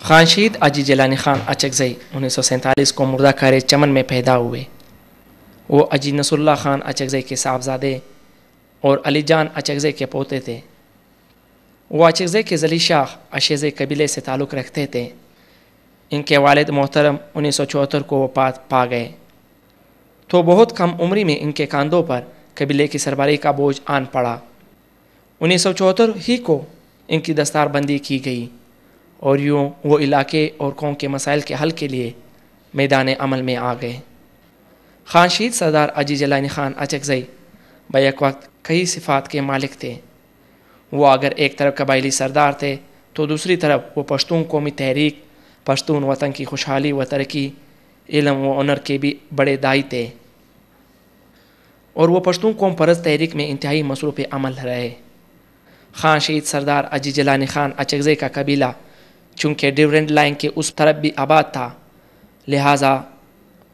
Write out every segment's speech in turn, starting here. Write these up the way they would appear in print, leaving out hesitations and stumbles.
خان شہید اجی جیلانی خان اچکزئی 1947 کو مردہ کار چمن میں پیدا ہوئے۔ وہ اجی نصر اللہ خان اچکزئی کے صاحبزادے اور علی جان اچکزئی کے پوتے تھے۔ وہ اچکزئی کے ذلی شاخ اشیزئی قبیلے سے تعلق رکھتے تھے۔ ان کے والد محترم 1974 کو وفات پا گئے تو بہت کم عمری میں ان کے کاندھوں پر قبیلے کی سربراہی کا بوجھ آن پڑا۔ 1974 ہی کو ان کی دستار بندی کی گئی اور یوں وہ علاقے اور قوم کے مسائل کے حل کے لیے میدان عمل میں آ گئے۔ خان شہید سردار اجی جیلانی خان اچکزئی بیک وقت کئی صفات کے مالک تھے۔ وہ اگر ایک طرف قبائلی سردار تھے تو دوسری طرف وہ پشتون قومی تحریک، پشتون وطن کی خوشحالی و ترقی، علم و ہنر کے بھی بڑے داعی تھے اور وہ پشتون قوم پرست تحریک میں انتہائی مصروف عمل رہے۔ خان شہید سردار اجی جیلانی خان اچکزئی کا قبیلہ چونکہ ڈیورنٹ لائن کے اس طرف بھی آباد تھا، لہٰذا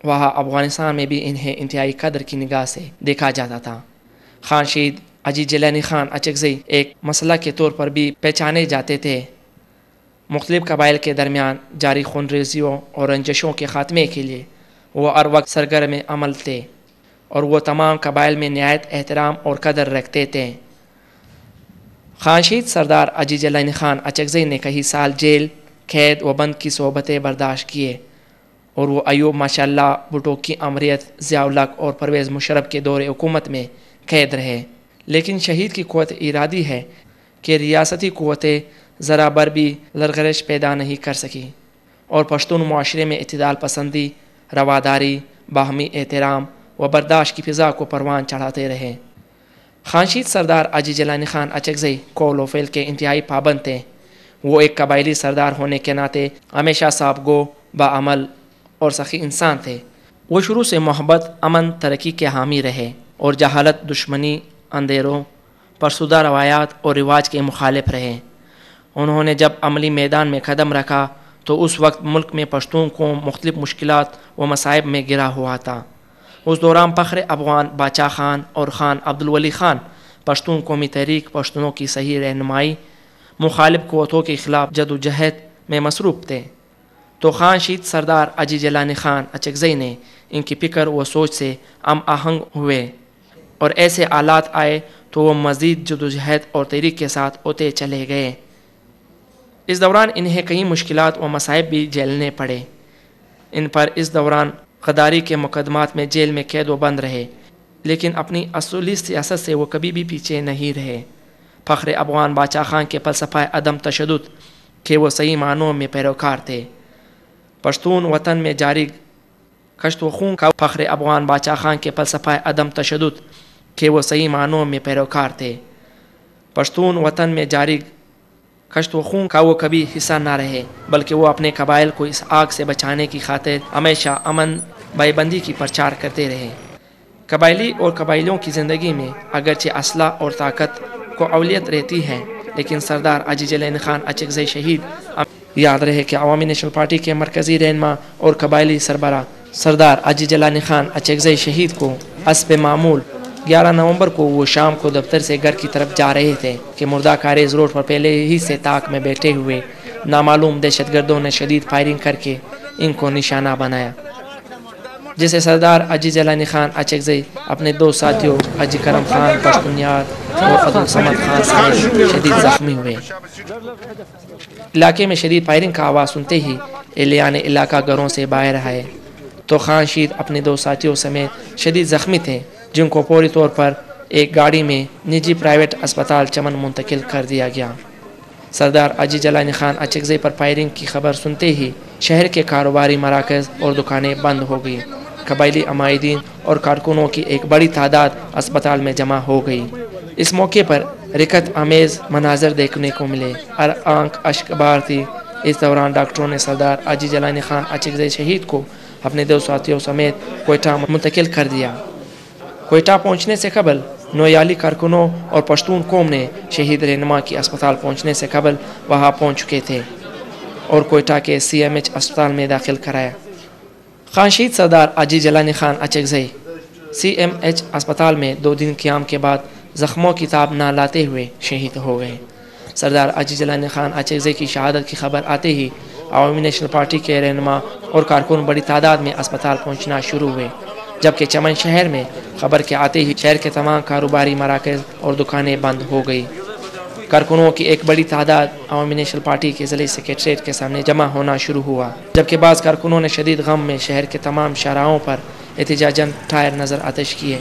وہاں افغانستان میں بھی انہیں انتہائی قدر کی نگاہ سے دیکھا جاتا تھا۔ خان شہید اجی جیلانی خان اچکزئی ایک مسئلہ کے طور پر بھی پہچانے جاتے تھے۔ مختلف قبائل کے درمیان جاری خون ریزیوں اور رنجشوں کے خاتمے کے لیے وہ ہر وقت سرگرم عمل تھے اور وہ تمام قبائل میں نہایت احترام اور قدر رکھتے تھے۔ خان شہید سردار اجی جیلانی خان اچکزئی نے کئی سال جیل، قید و بند کی صحبتیں برداشت کیے اور وہ ایوب ماشاءاللہ بھٹو کی امریت، ضیاء الحق اور پرویز مشرف کے دور حکومت میں قید رہے، لیکن شہید کی قوت ارادی ہے کہ ریاستی قوتیں ذرا بر بھی لرغرش پیدا نہیں کر سکی اور پشتون معاشرے میں اعتدال پسندی، رواداری، باہمی احترام و برداشت کی فضا کو پروان چڑھاتے رہے۔ خان شہید سردار اجی جیلانی خان اچکزئی قول و فعل کے انتہائی پابند تھے۔ وہ ایک قبائلی سردار ہونے کے ناطے ہمیشہ صاحب گو، باعمل اور سخی انسان تھے۔ وہ شروع سے محبت، امن، ترقی کے حامی رہے اور جہالت، دشمنی، اندھیروں، فرسودہ روایات اور رواج کے مخالف رہے۔ انہوں نے جب عملی میدان میں قدم رکھا تو اس وقت ملک میں پشتون قوم مختلف مشکلات و مصائب میں گھرا ہوا تھا۔ اس دوران فخر افغان باچا خان اور خان عبدالولی خان پشتون قومی تحریک، پشتونوں کی صحیح رہنمائی، مخالف قوتوں کے خلاف جدوجہد میں مصروف تھے، تو خان شہید سردار اجی جیلانی خان اچکزئی نے ان کی فکر و سوچ سے ہم آہنگ ہوئے اور ایسے حالات آئے تو وہ مزید جدوجہد اور تحریک کے ساتھ ہوتے چلے گئے۔ اس دوران انہیں کئی مشکلات و مصائب بھی جھیلنے پڑے۔ ان پر اس دوران غداری کے مقدمات میں جیل میں قید و بند رہے، لیکن اپنی اصولی سیاست سے وہ کبھی بھی پیچھے نہیں رہے۔ فخر افغان باچا خان کے فلسفہ عدم تشدد کے وہ صحیح معنوں میں پیروکار تھے۔ پشتون وطن میں جاری کشت و خون کا فخر افغان باچا خان کے فلسفہ عدم تشدد کے وہ صحیح معنوں میں پیروکار تھے۔ پشتون وطن میں جاری کشت و خون کا وہ کبھی حصہ نہ رہے، بلکہ وہ اپنے قبائل کو اس آگ سے بچانے کی خاطر ہمیشہ امن بھائی بندی کی پرچار کرتے رہے۔ قبائلی اور قبائلیوں کی زندگی میں اگرچہ اسلحہ اور طاقت کو اولویت رہتی ہے، لیکن سردار اجی جیلانی خان اچکزئی شہید یاد رہے کہ عوامی نیشنل پارٹی کے مرکزی رہنما اور قبائلی سربراہ سردار اجی جیلانی خان اچکزئی شہید کو حسب معمول 11 نومبر کو وہ شام کو دفتر سے گھر کی طرف جا رہے تھے کہ مردہ کاریز روڈ پر پہلے ہی سے طاق میں بیٹھے ہوئے نامعلوم دہشت گردوں نے شدید فائرنگ کر کے ان کو نشانہ بنایا، جسے سردار اجی جیلانی خان اچکزئی اپنے دو ساتھیوں اجی کرم خان پشتونیار اور عبدالصمد خان سمیت شدید زخمی ہوئے۔ علاقے میں شدید فائرنگ کا آواز سنتے ہی اہلیان علاقہ گھروں سے باہر آئے تو خان شہید اپنے دو ساتھیوں سمیت شدید زخمی تھے، جن کو فوری طور پر ایک گاڑی میں نجی پرائیویٹ اسپتال چمن منتقل کر دیا گیا۔ سردار اجی جیلانی خان اچکزئی پر فائرنگ کی خبر سنتے ہی شہر کے کاروباری مراکز اور دکانیں بند ہو گئی۔ قبائلی عمائدین اور کارکنوں کی ایک بڑی تعداد اسپتال میں جمع ہو گئی۔ اس موقع پر رکت آمیز مناظر دیکھنے کو ملے، ہر آنکھ اشک بار تھی۔ اس دوران ڈاکٹروں نے سردار اجی جیلانی خان اچکزئی شہید کو اپنے دو ساتھیوں سمیت کوئٹہ منتقل کر دیا۔ کوئٹہ پہنچنے سے قبل نویالی کارکنوں اور پشتون قوم نے شہید رہنما کی اسپتال پہنچنے سے قبل وہاں پہنچ چکے تھے اور کوئٹہ کے CMH اسپتال میں داخل کرایا۔ خان شہید سردار اجی جیلانی خان اچکزئی CMH اسپتال میں 2 دن قیام کے بعد زخموں کی تاب نہ لاتے ہوئے شہید ہو گئے۔ سردار اجی جیلانی خان اچکزئی کی شہادت کی خبر آتے ہی عوامی نیشنل پارٹی کے رہنما اور کارکن بڑی تعداد میں اسپتال پہنچنا شروع ہوئے، جبکہ چمن شہر میں خبر کے آتے ہی شہر کے تمام کاروباری مراکز اور دکانیں بند ہو گئی۔ کارکنوں کی ایک بڑی تعداد عوامی نیشنل پارٹی کے ضلعی سیکریٹریٹ کے سامنے جمع ہونا شروع ہوا، جبکہ بعض کارکنوں نے شدید غم میں شہر کے تمام شاہراہوں پر احتجاجاً ٹائر نظر آتش کیے،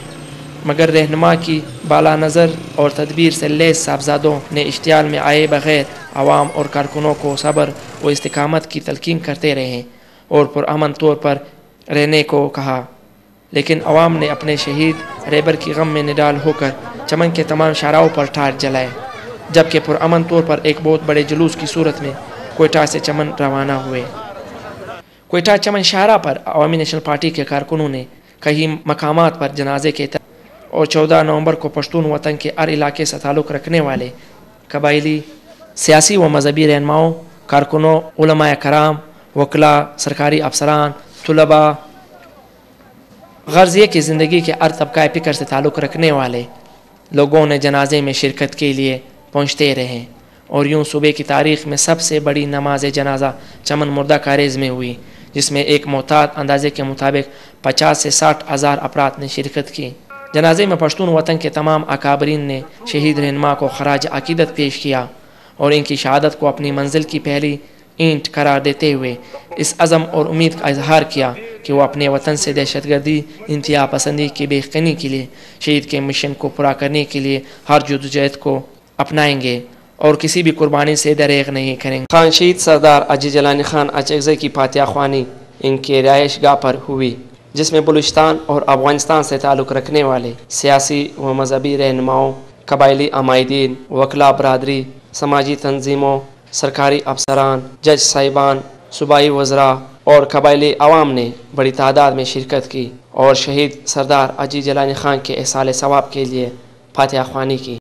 مگر رہنما کی بالا نظر اور تدبیر سے لیس صاحبزادوں نے اشتعال میں آئے بغیر عوام اور کارکنوں کو صبر و استقامت کی تلقین کرتے رہے اور پرامن طور پر رہنے کو کہا، لیکن عوام نے اپنے شہید ریبر کی غم میں نڈال ہو کر چمن کے تمام شاہراہوں پر ٹائر جلائے، جبکہ پرامن طور پر ایک بہت بڑے جلوس کی صورت میں کوئٹہ سے چمن روانہ ہوئے۔ کوئٹہ چمن شاہراہ پر عوامی نیشنل پارٹی کے کارکنوں نے کئی مقامات پر جنازے کے اور 14 نومبر کو پشتون وطن کے ہر علاقے سے تعلق رکھنے والے قبائلی، سیاسی و مذہبی رہنماؤں، کارکنوں، علماء کرام، وکلاء، سرکاری افسران، طلباء، غرض یہ کہ زندگی کے ہر طبقہ فکر سے تعلق رکھنے والے لوگوں نے جنازے میں شرکت کے لیے پہنچتے رہے، اور یوں صبح کی تاریخ میں سب سے بڑی نماز جنازہ چمن مردہ کاریز میں ہوئی، جس میں ایک محتاط اندازے کے مطابق 50 سے 60 ہزار افراد نے شرکت کی۔ جنازے میں پشتون وطن کے تمام اکابرین نے شہید رہنما کو خراج عقیدت پیش کیا اور ان کی شہادت کو اپنی منزل کی پہلی اینٹ قرار دیتے ہوئے اس عزم اور امید کا اظہار کیا کہ وہ اپنے وطن سے دہشت گردی، انتہا پسندی کی بے یقینی کے لیے شہید کے مشن کو پورا کرنے کے لیے ہر جدوجہد کو اپنائیں گے اور کسی بھی قربانی سے دریغ نہیں کریں گے۔ خان شہید سردار اجی جیلانی خان اچکزئی کی فاتحہ خوانی ان کے رہائش گاہ پر ہوئی، جس میں بلوچستان اور افغانستان سے تعلق رکھنے والے سیاسی و مذہبی رہنماؤں، قبائلی عمائدین، وکلاء برادری، سماجی تنظیموں، سرکاری افسران، جج صاحبان، صوبائی وزراء اور قبائلی عوام نے بڑی تعداد میں شرکت کی اور شہید سردار اجی جیلانی خان کے احصال ثواب کے لیے فاتحہ خوانی کی۔